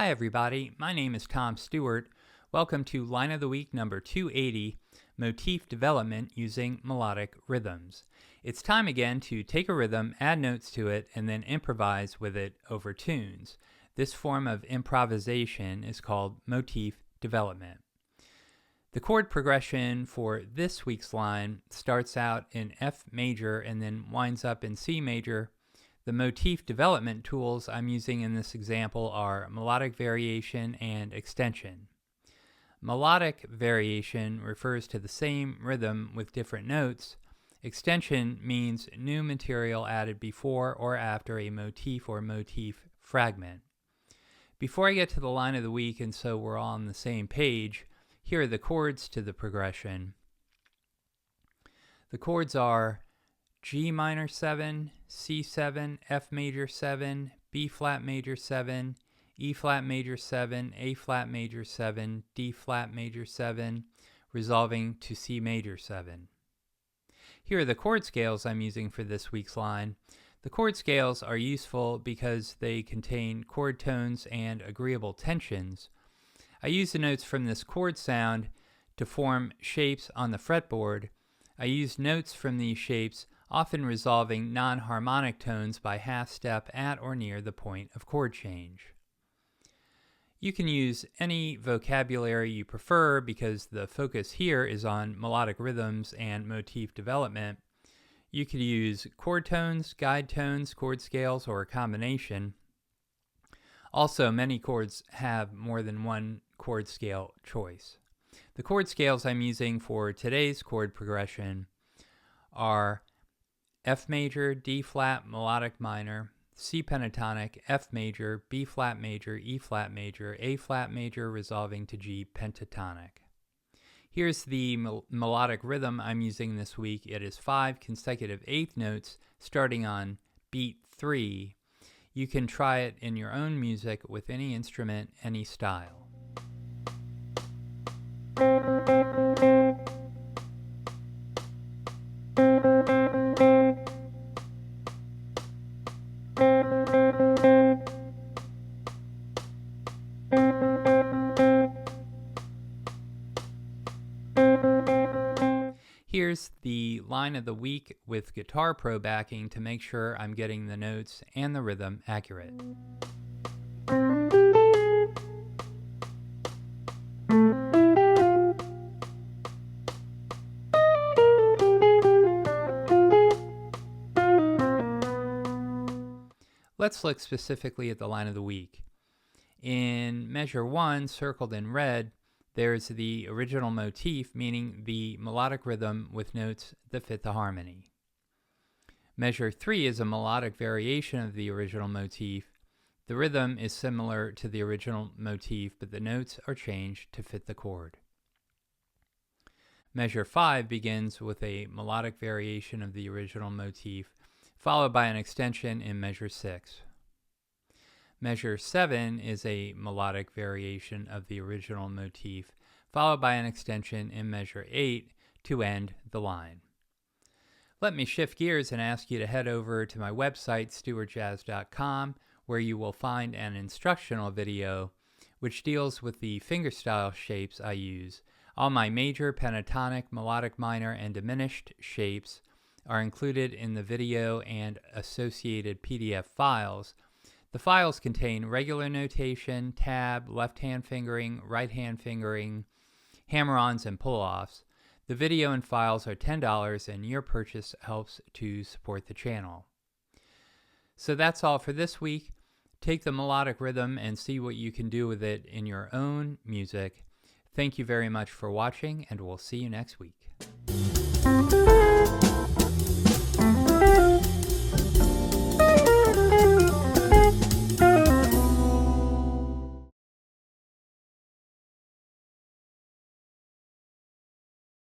Hi everybody, my name is Tom Stewart. Welcome to Line of the Week number 280, Motif Development Using Melodic Rhythms. It's time again to take a rhythm, add notes to it, and then improvise with it over tunes. This form of improvisation is called motif development. The chord progression for this week's line starts out in F major and then winds up in C major. The motif development tools I'm using in this example are melodic variation and extension. Melodic variation refers to the same rhythm with different notes. Extension means new material added before or after a motif or motif fragment. Before I get to the line of the week, and so we're all on the same page, here are the chords to the progression. The chords are G minor 7, C7, F major 7, B flat major 7, E flat major 7, A flat major 7, D flat major 7, resolving to C major 7. Here are the chord scales I'm using for this week's line. The chord scales are useful because they contain chord tones and agreeable tensions. I use the notes from this chord sound to form shapes on the fretboard. I use notes from these shapes, often resolving non-harmonic tones by half step at or near the point of chord change. You can use any vocabulary you prefer because the focus here is on melodic rhythms and motif development. You could use chord tones, guide tones, chord scales, or a combination. Also, many chords have more than one chord scale choice. The chord scales I'm using for today's chord progression are F major, D flat, melodic minor, C pentatonic, F major, B flat major, E flat major, A flat major, resolving to G pentatonic. Here's the melodic rhythm I'm using this week. It is 5 consecutive eighth notes starting on beat 3. You can try it in your own music with any instrument, any style. Here's the line of the week with Guitar Pro backing to make sure I'm getting the notes and the rhythm accurate. Let's look specifically at the line of the week. In measure 1, circled in red, there's the original motif, meaning the melodic rhythm with notes that fit the harmony. Measure 3 is a melodic variation of the original motif. The rhythm is similar to the original motif, but the notes are changed to fit the chord. Measure 5 begins with a melodic variation of the original motif, followed by an extension in measure 6. Measure 7 is a melodic variation of the original motif, followed by an extension in measure 8 to end the line. Let me shift gears and ask you to head over to my website, stewartjazz.com, where you will find an instructional video which deals with the fingerstyle shapes I use. All my major, pentatonic, melodic minor, and diminished shapes are included in the video and associated PDF files. The files contain regular notation, tab, left-hand fingering, right-hand fingering, hammer-ons, and pull-offs. The video and files are $10, and your purchase helps to support the channel. So that's all for this week. Take the melodic rhythm and see what you can do with it in your own music. Thank you very much for watching, and we'll see you next week.